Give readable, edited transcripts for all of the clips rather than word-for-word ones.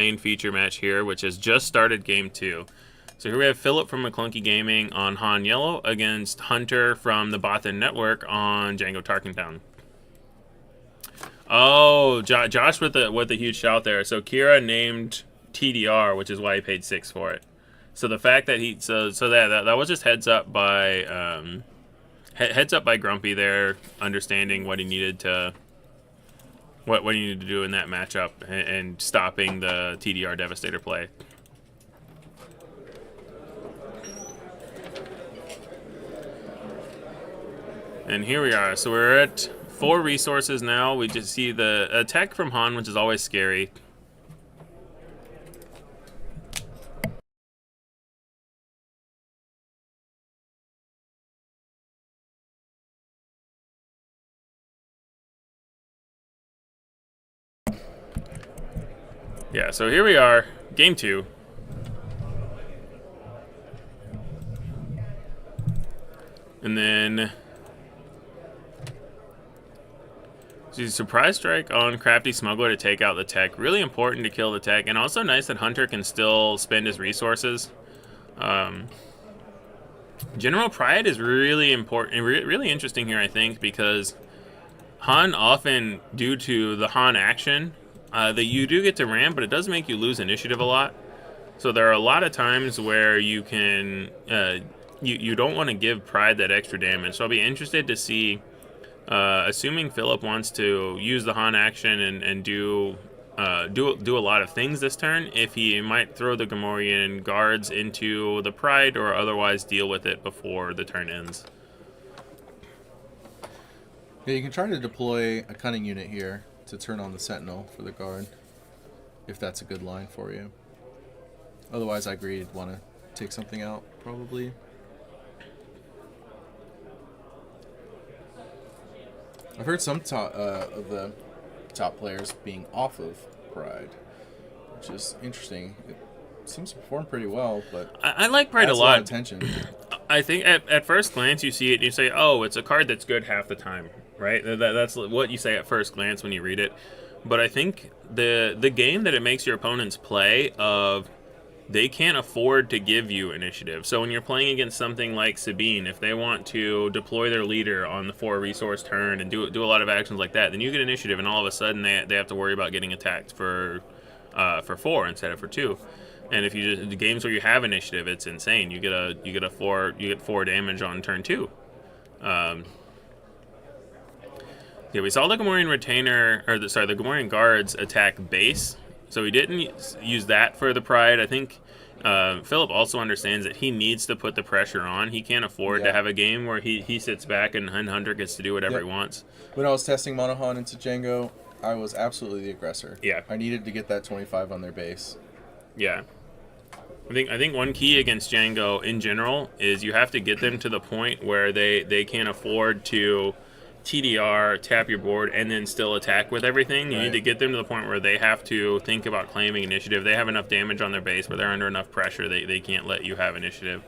main feature match here, which has just started game 2. So here we have Filip from McClunky Gaming on Han Yellow against Hunter from the Bothan Network on Jango Tarkintown. Oh, Josh with the huge shout there. So Kira named TDR, which is why he paid 6 for it. So the fact that that was just heads up by Grumpy there, understanding what he needed to do in that matchup and stopping the TDR Devastator play. And here we are. So we're at 4 resources now. We just see the attack from Han, which is always scary. Yeah, so here we are, game 2. And then surprise strike on Crafty Smuggler to take out the tech. Really important to kill the tech, and also nice that Hunter can still spend his resources. General Pride is really important, really interesting here, I think, because Han often, due to the Han action, that you do get to ram, but it does make you lose initiative a lot. So there are a lot of times where you can, you don't want to give Pride that extra damage. So I'll be interested to see, assuming Filip wants to use the Han action and do a lot of things this turn, if he might throw the Gamorrean guards into the Pride or otherwise deal with it before the turn ends. Yeah, you can try to deploy a cunning unit here to turn on the Sentinel for the guard, if that's a good line for you. Otherwise, I agree you'd want to take something out, probably. I've heard some of the top players being off of Pride, which is interesting. It seems to perform pretty well, but I like Pride a lot. Attention. I think at first glance you see it and you say, oh, it's a card that's good half the time, right? That's what you say at first glance when you read it. But I think the game that it makes your opponents play of they can't afford to give you initiative. So when you're playing against something like Sabine, if they want to deploy their leader on the 4 resource turn and do a lot of actions like that, then you get initiative, and all of a sudden they have to worry about getting attacked for 4 instead of for 2. And if you just the games where you have initiative, it's insane. You get 4 damage on turn 2. Yeah, we saw the Gamorrean retainer, or the Gamorrean guards attack base. So he didn't use that for the Pride. I think Filip also understands that he needs to put the pressure on. He can't afford to have a game where he sits back and Hunter gets to do whatever he wants. When I was testing Monohan into Jango, I was absolutely the aggressor. Yeah. I needed to get that 25 on their base. Yeah. I think one key against Jango in general is you have to get them to the point where they can't afford to TDR, tap your board, and then still attack with everything. You need to get them to the point where they have to think about claiming initiative. They have enough damage on their base where they're under enough pressure they can't let you have initiative.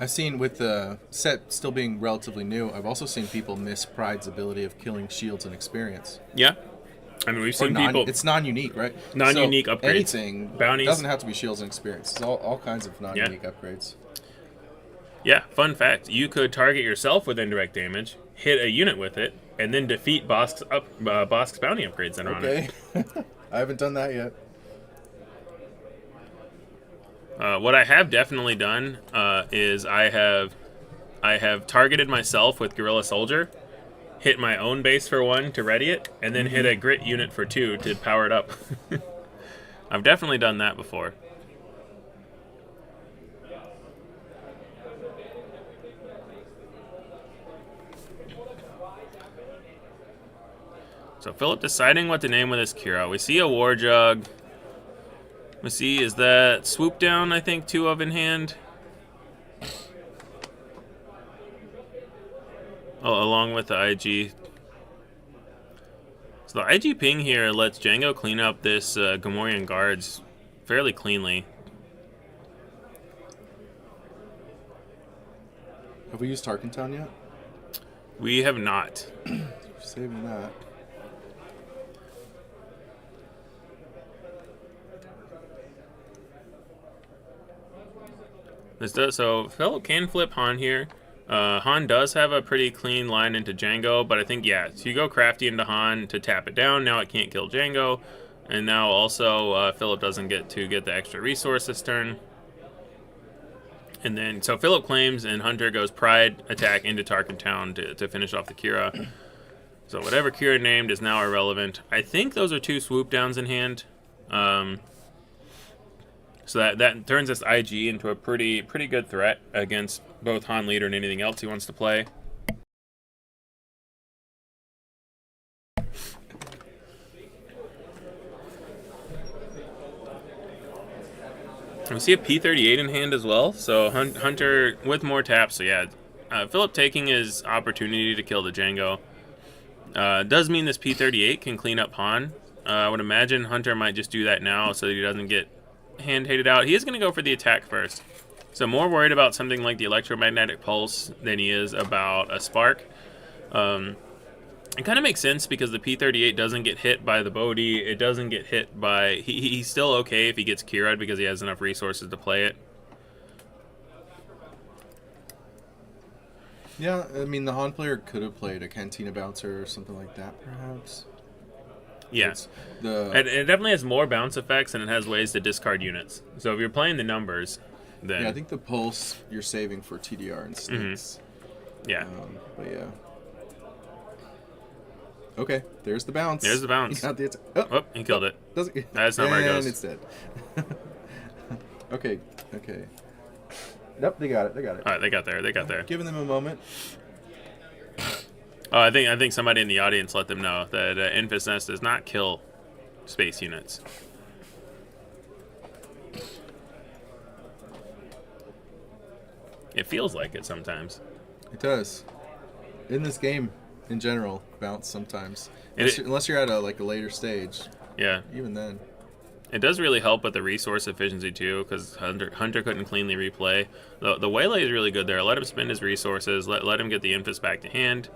I've seen, with the set still being relatively new, I've also seen people miss Pride's ability of killing shields and experience. Yeah. I mean, we've seen people... It's non-unique, right? Non-unique upgrades. Anything bounties. Doesn't have to be shields and experience. It's all kinds of non-unique upgrades. Yeah, fun fact. You could target yourself with indirect damage, hit a unit with it, and then defeat Bosk's bounty upgrades that are on it. I haven't done that yet. What I have definitely done is I have targeted myself with Guerrilla Soldier, hit my own base for 1 to ready it, and then hit a grit unit for 2 to power it up. I've definitely done that before. So Filip deciding what to name with his Kira. We see a War Jug. We see, is that Swoop Down, I think, 2 of in hand? Oh, along with the IG. So the IG ping here lets Jango clean up this Gamorrean guards fairly cleanly. Have we used Tarkintown yet? We have not. Saving that. So Philip can flip Han here. Han does have a pretty clean line into Jango, but I think, yeah, so you go crafty into Han to tap it down. Now it can't kill Jango. And now also Philip doesn't get to get the extra resource this turn. And then, so Philip claims, and Hunter goes Pride attack into Tarkintown to finish off the Kira. So whatever Kira named is now irrelevant. I think those are 2 swoop downs in hand. So that turns this IG into a pretty good threat against both Han Leader and anything else he wants to play. We see a P38 in hand as well, so Hunter with more taps. So yeah, Philip taking his opportunity to kill the Jango. Does mean this P38 can clean up Han. I would imagine Hunter might just do that now so that he doesn't get hand-hated out. He is going to go for the attack first. So more worried about something like the electromagnetic pulse than he is about a spark. It kind of makes sense because the P38 doesn't get hit by the Bodhi. It doesn't get hit by... He's still okay if he gets Kira'd because he has enough resources to play it. Yeah, I mean, the Han player could have played a Cantina Bouncer or something like that, perhaps. Yeah. It definitely has more bounce effects, and it has ways to discard units. So if you're playing the numbers, then... Yeah, I think the Pulse you're saving for TDR and sneaks. Yeah. But yeah. Okay, there's the bounce. There's the bounce. He got the Oh, he killed it. Doesn't... That's not where it goes. And it's dead. Okay. Nope, they got it. All right, they got there. Giving them a moment. Oh, I think somebody in the audience let them know that Infest Nest does not kill space units. It feels like it sometimes. It does. In this game, in general, bounce sometimes. Unless you're at a later stage. Yeah. Even then. It does really help with the resource efficiency too, because Hunter couldn't cleanly replay. The Waylay is really good there. Let him spend his resources. Let him get the Infest back to hand.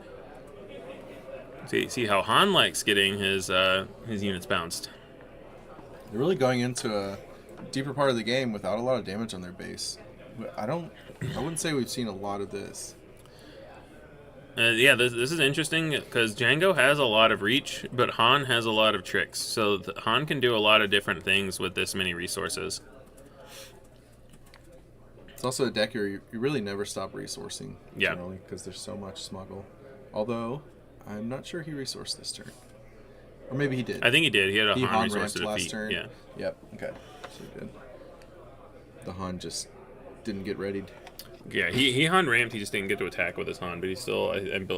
See how Han likes getting his units bounced. They're really going into a deeper part of the game without a lot of damage on their base. I wouldn't say we've seen a lot of this. Yeah, this is interesting because Jango has a lot of reach, but Han has a lot of tricks. So Han can do a lot of different things with this many resources. It's also a deck you really never stop resourcing. Yeah. Generally, because there's so much smuggle. Although, I'm not sure he resourced this turn. Or maybe he did. I think he did. He had a Han resource ramped to defeat. last turn. Yeah. Yep. Okay. So he did. The Han just didn't get readied. Yeah, he Han ramped. He just didn't get to attack with his Han, but he's still,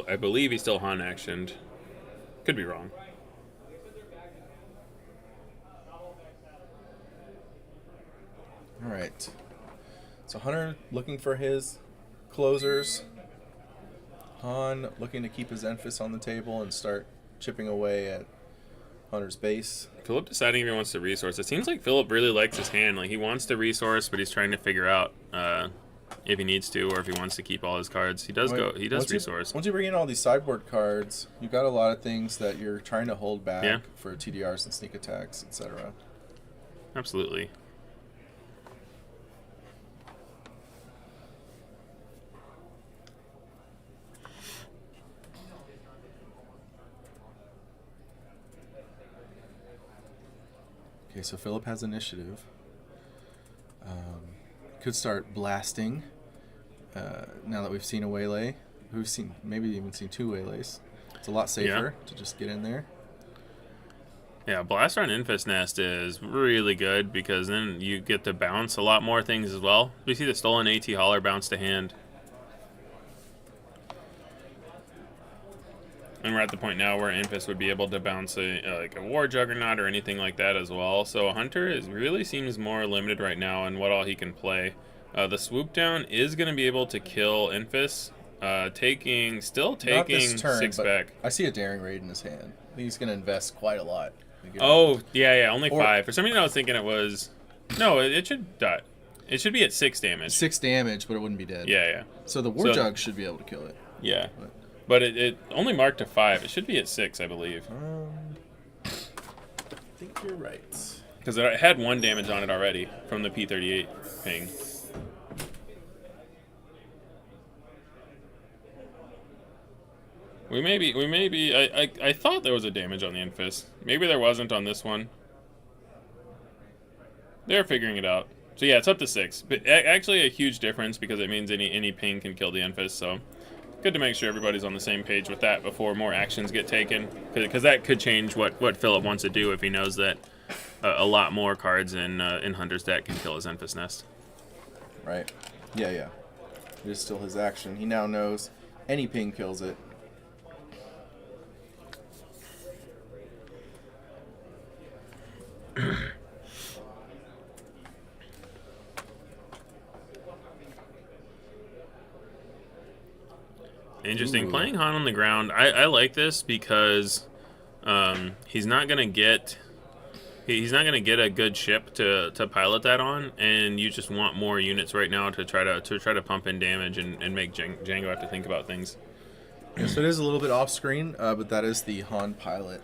I believe he's still Han actioned. Could be wrong. All right. So Hunter looking for his closers. Han looking to keep his Enfys on the table and start chipping away at Hunter's base. Philip deciding if he wants to resource. It seems like Philip really likes his hand. Like he wants to resource, but he's trying to figure out if he needs to or if he wants to keep all his cards. He does resource. Once you bring in all these sideboard cards, you've got a lot of things that you're trying to hold back for TDRs and sneak attacks, etc. Absolutely. Okay, so Philip has initiative. Could start blasting. Now that we've seen a Waylay, maybe even seen 2 Waylays. It's a lot safer to just get in there. Yeah, Blaster on Infest Nest is really good because then you get to bounce a lot more things as well. We see the Stolen AT Hauler bounce to hand. And we're at the point now where Infest would be able to bounce like a War Juggernaut or anything like that as well. So Hunter really seems more limited right now in what all he can play. The Swoop Down is going to be able to kill Infest, still taking turn, 6 back. I see a Daring Raid in his hand. I think he's going to invest quite a lot. Oh, yeah, only 5. For some reason I was thinking it was... No, it should die. It should be at 6 damage. 6 damage, but it wouldn't be dead. Yeah. So the War Jug should be able to kill it. Yeah. But it only marked to 5. It should be at 6, I believe. I think you're right. Because it had 1 damage on it already from the P38 ping. We may be. I thought there was a damage on the Infist. Maybe there wasn't on this one. They're figuring it out. So yeah, it's up to 6. But actually a huge difference because it means any ping can kill the Infist. So good to make sure everybody's on the same page with that before more actions get taken. Because that could change what Filip wants to do if he knows that a lot more cards in Hunter's deck can kill his Infist Nest. Right. Yeah, yeah. It is still his action. He now knows any ping kills it. Interesting. Ooh. Playing Han on the ground, I like this because he's not gonna get a good ship to pilot that on, and you just want more units right now to try to pump in damage and make Jango have to think about things. Yeah, so it is a little bit off screen, but that is the Han pilot.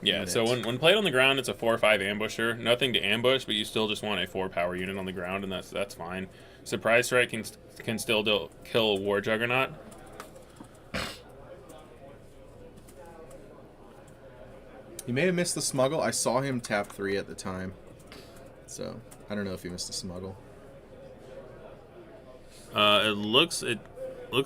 Yeah. Unit. So when played on the ground, it's a 4 or 5 ambusher. Nothing to ambush, but you still just want a 4 power unit on the ground, and that's fine. Surprise strike can still kill War Juggernaut. He may have missed the smuggle. I saw him tap 3 at the time. So, I don't know if he missed the smuggle. It looks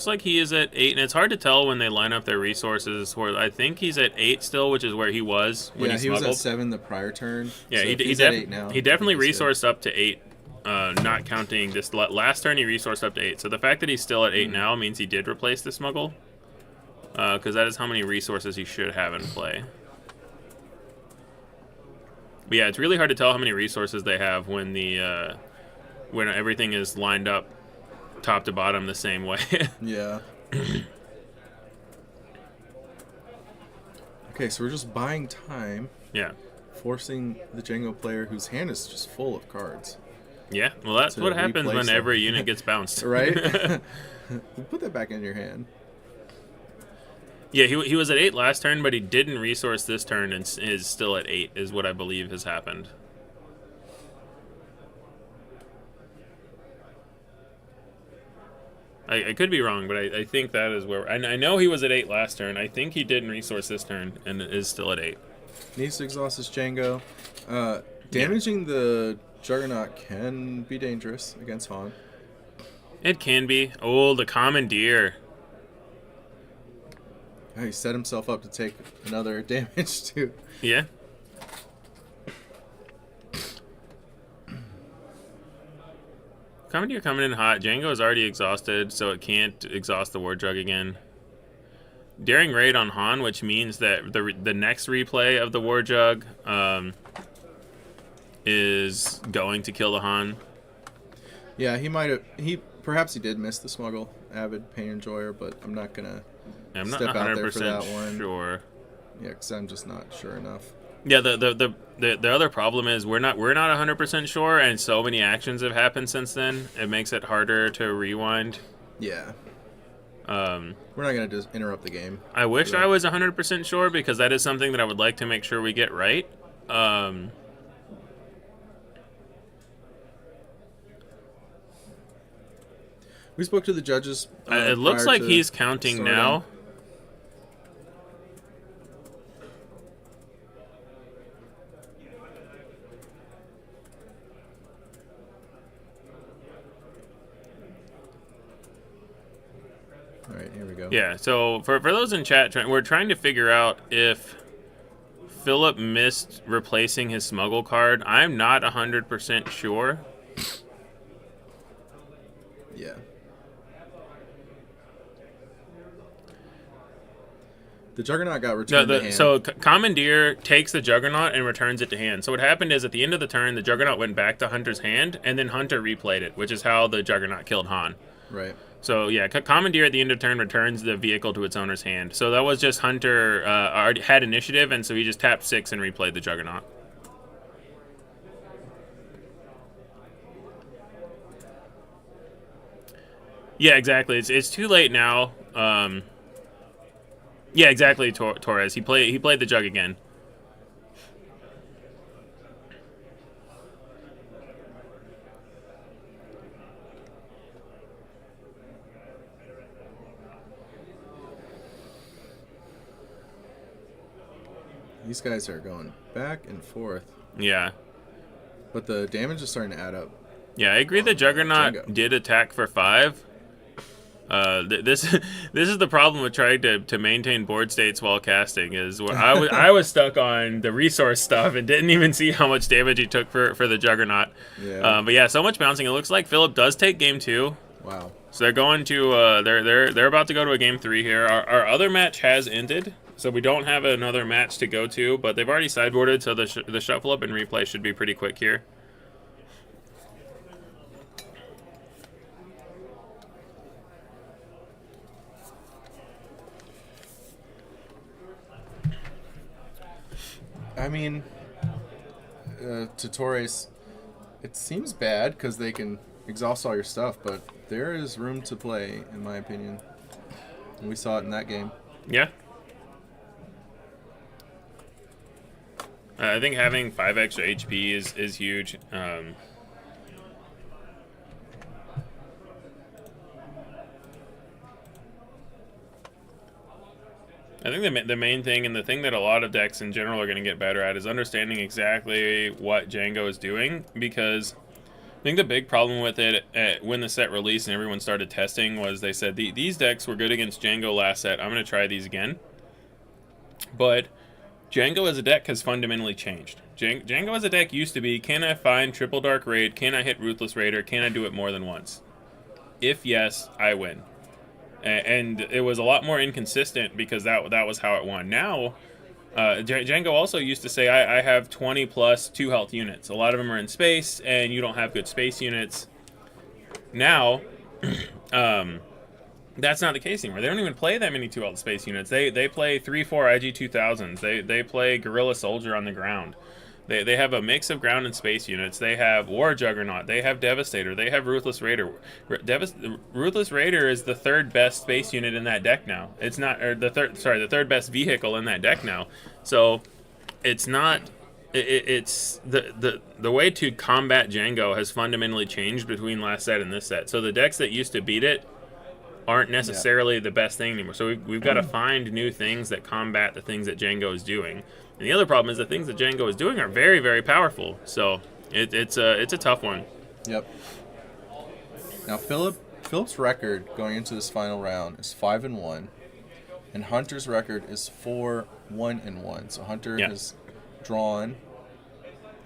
like he is at 8, and it's hard to tell when they line up their resources. Where I think he's at 8 still, which is where he was when he smuggled. Was at 7 the prior turn. Yeah, so he's at 8 now. He definitely resourced up to 8, not counting this last turn. He resourced up to 8. So the fact that he's still at 8 now means he did replace the smuggle, because that is how many resources he should have in play. But yeah, it's really hard to tell how many resources they have when when everything is lined up top to bottom the same way. Yeah. Okay, so we're just buying time. Yeah. Forcing the Jango player whose hand is just full of cards. Yeah, well, that's what happens when every unit gets bounced. Right? Put that back in your hand. Yeah, he was at 8 last turn, but he didn't resource this turn and is still at 8, is what I believe has happened. I could be wrong, but I think that is where... I know he was at 8 last turn. I think he didn't resource this turn and is still at 8. Needs to exhaust his Jango. Damaging the Juggernaut can be dangerous against Han. It can be. Oh, the Commandeer. Oh, he set himself up to take another damage, too. Yeah. Commandeer coming in hot. Jango is already exhausted, so it can't exhaust the War Jug again. Daring Raid on Han, which means that the next replay of the War Jug is going to kill the Han. Yeah, he might have... Perhaps he did miss the smuggle, avid pain enjoyer, but I'm not gonna step out there for that one. Sure. Yeah, because I'm just not sure enough. Yeah, the other problem is we're not 100% sure, and so many actions have happened since then. It makes it harder to rewind. Yeah. We're not gonna just interrupt the game. I wish I was 100% sure, because that is something that I would like to make sure we get right. We spoke to the judges. It looks like he's counting now. All right, here we go. Yeah, so for those in chat, we're trying to figure out if Filip missed replacing his smuggle card. I'm not 100% sure. Yeah. The Juggernaut got returned to hand. So Commandeer takes the Juggernaut and returns it to hand. So what happened is at the end of the turn, the Juggernaut went back to Hunter's hand, and then Hunter replayed it, which is how the Juggernaut killed Han. Right. So yeah, Commandeer at the end of turn returns the vehicle to its owner's hand. So that was just Hunter already had initiative, and so he just tapped 6 and replayed the Juggernaut. Yeah, exactly. It's too late now. Yeah, exactly. Torres. He played the Jug again. These guys are going back and forth. Yeah. But the damage is starting to add up. Yeah, I agree that Juggernaut Jango did attack for 5. This this is the problem with trying to maintain board states while casting, is where I was stuck on the resource stuff and didn't even see how much damage he took for the Juggernaut. Yeah. But yeah, so much bouncing. It looks like Filip does take game 2. Wow. So they're going to they're about to go to a game 3 here. Our other match has ended, so we don't have another match to go to, but they've already sideboarded, so the shuffle up and replay should be pretty quick here. I mean, Tutores, it seems bad because they can exhaust all your stuff, but there is room to play, in my opinion. And we saw it in that game. Yeah. I think having 5 extra HP is huge. I think the main thing, and the thing that a lot of decks in general are going to get better at, is understanding exactly what Jango is doing, because I think the big problem with it when the set released and everyone started testing was they said these decks were good against Jango last set, I'm going to try these again. But Jango as a deck has fundamentally changed. Jango as a deck used to be, can I find Triple Dark Raid, can I hit Ruthless Raider, can I do it more than once? If yes, I win. And it was a lot more inconsistent because that was how it won. Now, Jango also used to say, I have 20 plus 2 health units. A lot of them are in space, and you don't have good space units. Now, that's not the case anymore. They don't even play that many 2 health space units. They play 3-4 IG-2000s. They play Guerrilla Soldier on the ground. They have a mix of ground and space units. They have War Juggernaut. They have Devastator. They have Ruthless Raider. Ruthless Raider is the 3rd best space unit in that deck now. It's not, or the 3rd best vehicle in that deck now. So it's not. It's the way to combat Jango has fundamentally changed between last set and this set. So the decks that used to beat it aren't necessarily the best thing anymore. So we've got to find new things that combat the things that Jango is doing. And the other problem is the things that Jango is doing are very, very powerful. So it's a tough one. Yep. Now Filip's record going into this final round is 5-1, and Hunter's record is 4-1-1. So Hunter has drawn.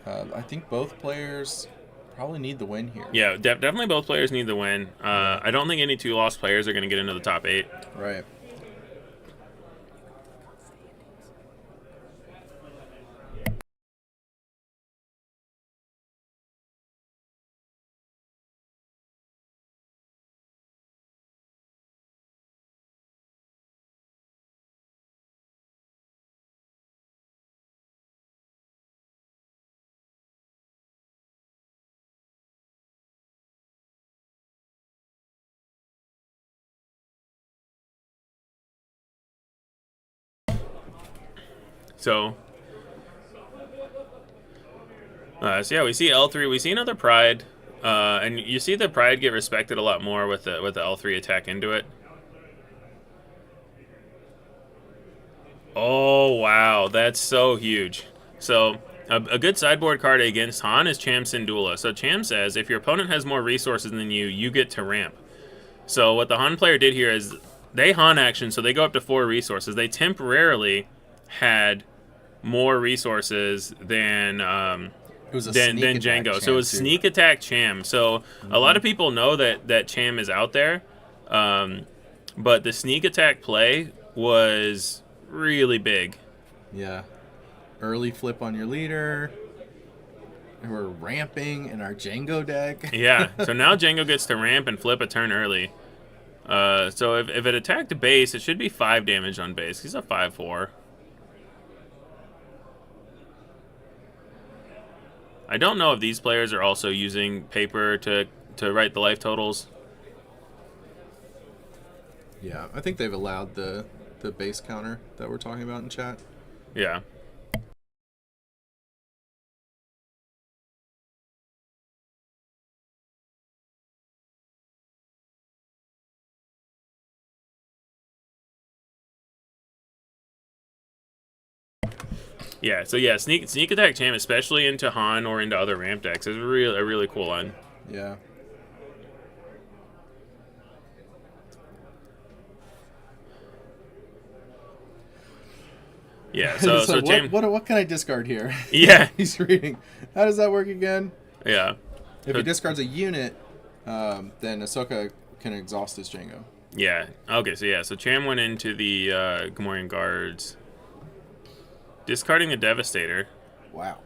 I think both players probably need the win here. Yeah, definitely both players need the win. I don't think any 2 lost players are going to get into the top 8. Right. So yeah, we see L3. We see another Pride, and you see the Pride get respected a lot more with the L3 attack into it. Oh wow, that's so huge. So a good sideboard card against Han is Cham Syndulla. So Cham says if your opponent has more resources than you get to ramp. So what the Han player did here is they Han action, so they go up to 4 resources. They temporarily had more resources than Jango. So it was sneak attack Cham. So a lot of people know that Cham is out there, but the sneak attack play was really big. Yeah. Early flip on your leader. We're ramping in our Jango deck. Yeah. So now Jango gets to ramp and flip a turn early. So if it attacked a base, it should be 5 damage on base. He's a 5-4. I don't know if these players are also using paper to write the life totals. Yeah, I think they've allowed the base counter that we're talking about in chat. Yeah. Yeah, so yeah, sneak attack Cham, especially into Han or into other ramp decks, is a really cool line. Yeah. Yeah, so Cham, what can I discard here? Yeah. He's reading. How does that work again? Yeah. If he discards a unit, then Ahsoka can exhaust his Jango. Yeah. Okay, so Cham went into the Gamorrean Guards, discarding the Devastator. Wow.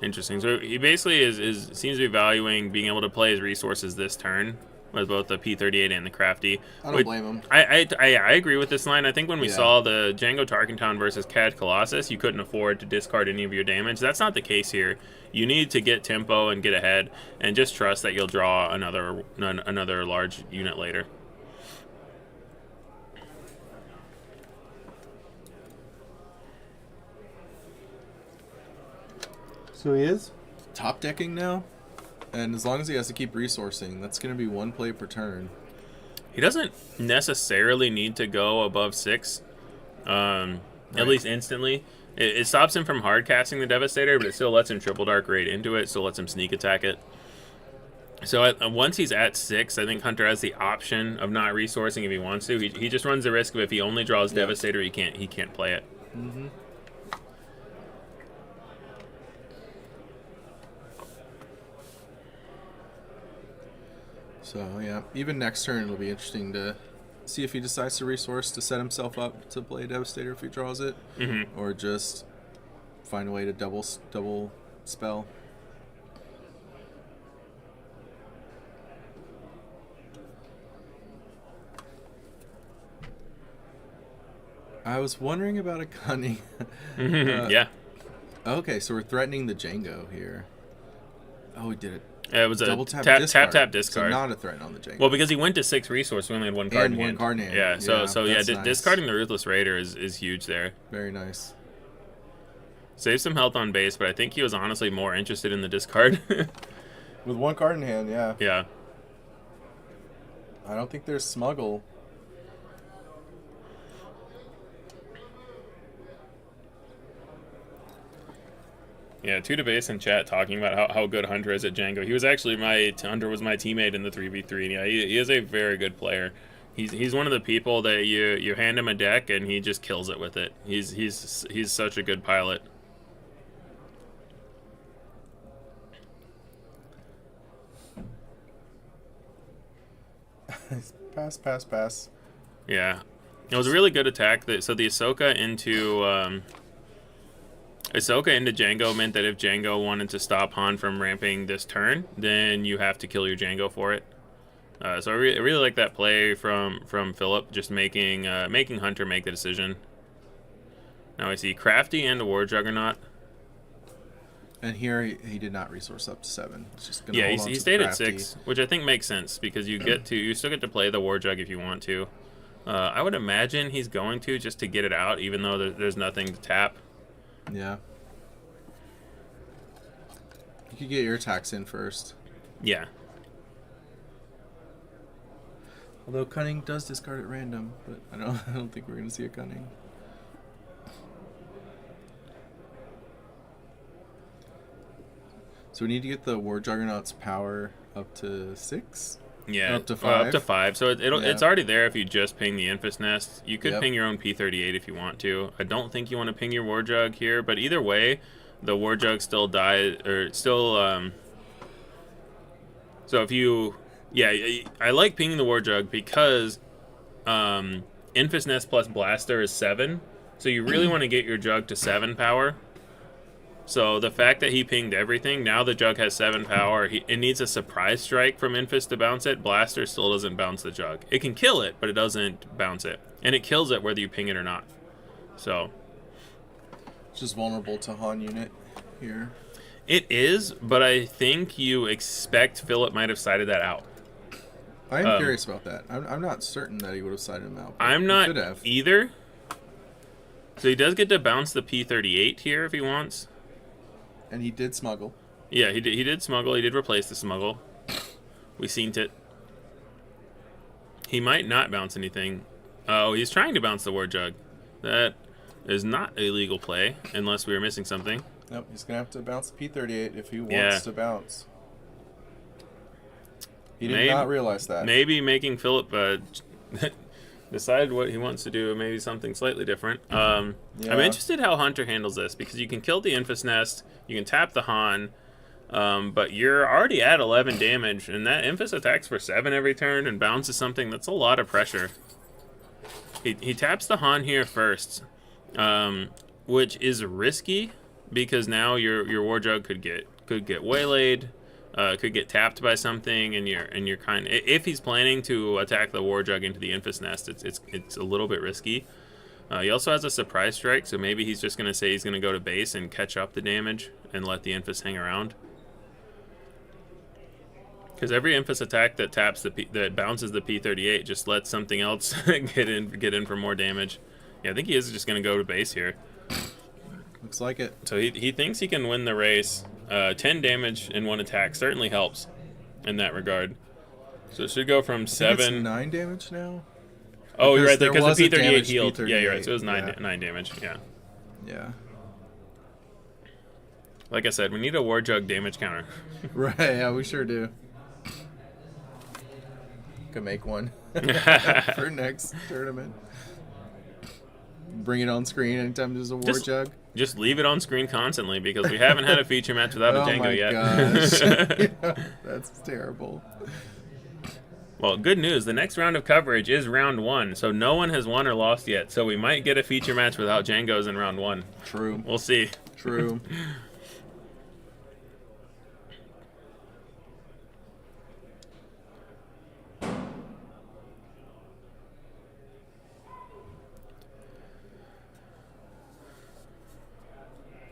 Interesting. So he basically seems to be valuing being able to play his resources this turn with both the P-38 and the Crafty. I don't blame him. I agree with this line. I think when we saw the Jango Tarkintown versus Cad Colossus, you couldn't afford to discard any of your damage. That's not the case here. You need to get tempo and get ahead, and just trust that you'll draw another large unit later. So he is top decking now, and as long as he has to keep resourcing, that's going to be one play per turn. He doesn't necessarily need to go above 6, at least instantly. It stops him from hard casting the Devastator, but it still lets him triple dark raid into it, still lets him sneak attack it. So once he's at 6, I think Hunter has the option of not resourcing if he wants to. He just runs the risk of if he only draws Devastator, he can't play it. Mm-hmm. So, yeah, even next turn it'll be interesting to see if he decides to resource to set himself up to play Devastator if he draws it, or just find a way to double spell. I was wondering about a cunning. Yeah. Okay, so we're threatening the Jango here. Oh, we did it. It was double a tap discard. So not a threat on the Jango. Well, because he went to 6 resource, we only had one card in hand. Card in hand. Yeah, so nice. Discarding the Ruthless Raider is huge there. Very nice. Save some health on base, but I think he was honestly more interested in the discard. With one card in hand, yeah. Yeah. I don't think there's smuggle. Yeah, 2 to base in chat talking about how good Hunter is at Jango. He was actually Hunter was my teammate in the 3v3. And yeah, he is a very good player. He's one of the people that you hand him a deck and he just kills it with it. He's such a good pilot. Pass. Yeah, it was a really good attack. So the Ahsoka into Jango meant that if Jango wanted to stop Han from ramping this turn, then you have to kill your Jango for it. So I really like that play from Filip, just making Hunter make the decision. Now I see Crafty and a War Juggernaut. And here he did not resource up to 7. It's just gonna yeah, hold he stayed at 6, which I think makes sense because you still get to play the War Jug if you want to. I would imagine he's going to just to get it out, even though there's nothing to tap. Yeah. You could get your attacks in first. Yeah. Although Cunning does discard at random, but I don't think we're going to see a Cunning. So we need to get the War Juggernaut's power up to 6? Yeah, up to 5. Up to 5. So it's already there if you just ping the Infest Nest. You could ping your own P-38 if you want to. I don't think you want to ping your War Jug here, but either way, the War Jug still dies, or still. So if you, I like pinging the War Jug because Infest Nest plus Blaster is 7, so you really want to get your Jug to 7 power. So the fact that he pinged everything, now the Jug has 7 power. It needs a surprise strike from Infest to bounce it. Blaster still doesn't bounce the Jug. It can kill it, but it doesn't bounce it. And it kills it whether you ping it or not. So it's just vulnerable to Han unit here. It is, but I think you expect Filip might have sided that out. I am curious about that. I'm not certain that he would have sided him out. I'm not either. So he does get to bounce the P-38 here if he wants. And he did smuggle. Yeah, he did smuggle. He did replace the smuggle. We seen it. He might not bounce anything. Oh, he's trying to bounce the War Jug. That is not a legal play unless we were missing something. Nope, he's going to have to bounce the P38 if he wants Yeah. to bounce. He did not realize that. Maybe making Filip decide what he wants to do, maybe something slightly different. I'm interested how Hunter handles this, because you can kill the Infest Nest, you can tap the Han, but you're already at 11 damage, and that Infest attacks for 7 every turn and bounces something. That's a lot of pressure. He taps the Han here first, which is risky, because now your War Jug could get waylaid, could get tapped by something, and you're kind of, if he's planning to attack the War Jug into the Infest Nest, it's a little bit risky. He also has a surprise strike, so maybe he's just gonna say he's gonna go to base and catch up the damage and let the Infest hang around. Because every Infest attack that taps that bounces the P38 just lets something else get in for more damage. Yeah, I think he is just gonna go to base here. Looks like it. So he thinks he can win the race. 10 damage in 1 attack certainly helps in that regard. So it should go from 7. It's 9 damage now? Oh, you're right, because the P38 damaged healed. P38, Yeah, you're right. So it was 9 damage. Yeah. Yeah. Like I said, we need a War Jug damage counter. Right, yeah, we sure do. Could make one for next tournament. Bring it on screen anytime there's a War Jug. Just leave it on screen constantly, because we haven't had a feature match without a Jango yet. Gosh. Yeah, that's terrible. Well, good news. The next round of coverage is round 1, so no one has won or lost yet. So we might get a feature match without Jangos in round 1. True. We'll see. True.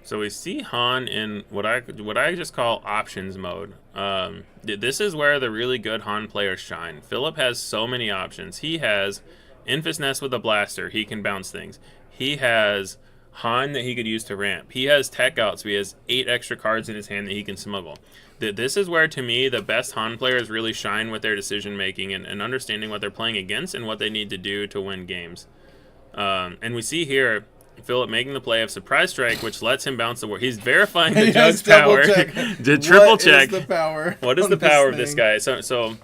So we see Han in what I just call options mode. This is where the really good Han players shine. Filip has so many options. He has Infest Nest with a blaster. He can bounce things. He has Han that he could use to ramp. He has tech out, so he has 8 extra cards in his hand that he can smuggle. This is where, to me, the best Han players really shine with their decision making and understanding what they're playing against and what they need to do to win games. And we see here Filip making the play of Surprise Strike, which lets him bounce the war. He's verifying the Jug's power. Did triple check. What is the power? What is the power of this guy? So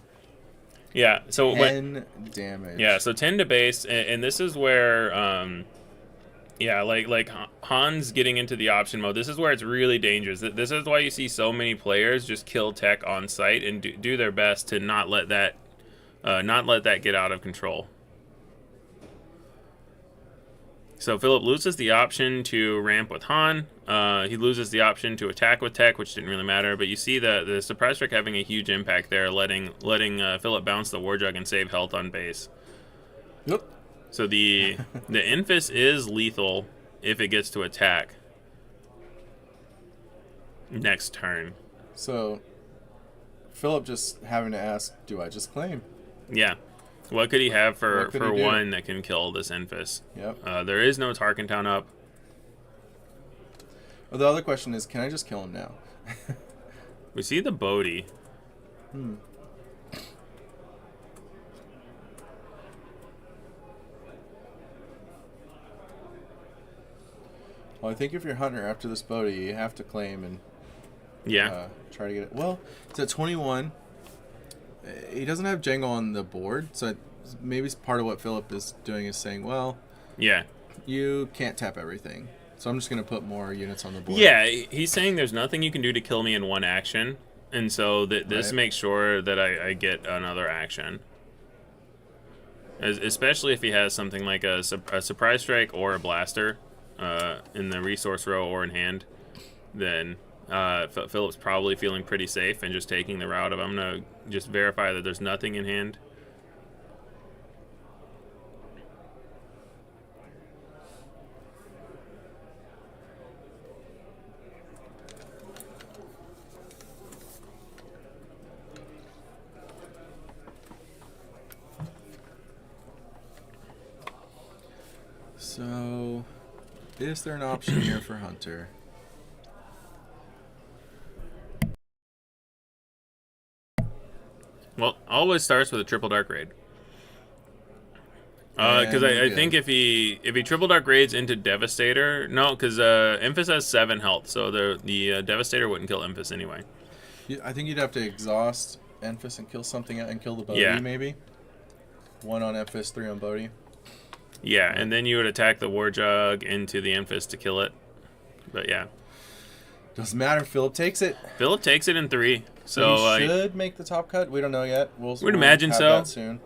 yeah. So 10 damage. Yeah. So 10 to base, and this is where yeah, like Han's getting into the option mode. This is where it's really dangerous. This is why you see so many players just kill tech on site and do their best to not let that get out of control. So Filip loses the option to ramp with Han. He loses the option to attack with tech, which didn't really matter. But you see the Surprise Strike having a huge impact there, letting Filip bounce the War Jug and save health on base. Yep. So the Infest is lethal if it gets to attack next turn. So Filip just having to ask, do I just claim? Yeah. What could he have for one that can kill this Infest? Yep. There is no Tarkintown up. Well, the other question is, can I just kill him now? We see the Bodhi. Well, I think if you're Hunter after this Bodhi, you have to claim and try to get it. Well, it's at 21. He doesn't have Jango on the board, so maybe part of what Filip is doing is saying, well, yeah, you can't tap everything, so I'm just going to put more units on the board. Yeah, he's saying there's nothing you can do to kill me in one action, and so this makes sure that I get another action. Especially if he has something like a Surprise Strike or a Blaster in the resource row or in hand, then Filip's probably feeling pretty safe and just taking the route of, I'm going to just verify that there's nothing in hand. So, is there an option here for Hunter? Well, always starts with a triple Dark Raid. Because And I we're think good. if he triple dark raids into Devastator, no, because Emphas has 7 health, so the Devastator wouldn't kill Emphas anyway. I think you'd have to exhaust Enfys and kill something and kill the Bodhi, Yeah. maybe. 1 on Enfys, 3 on Bodhi. Yeah, and then you would attack the War Jug into the Emphas to kill it. But yeah. Doesn't matter. Filip takes it. Filip takes it in 3. So he should make the top cut. We don't know yet. We'll imagine have so. that soon.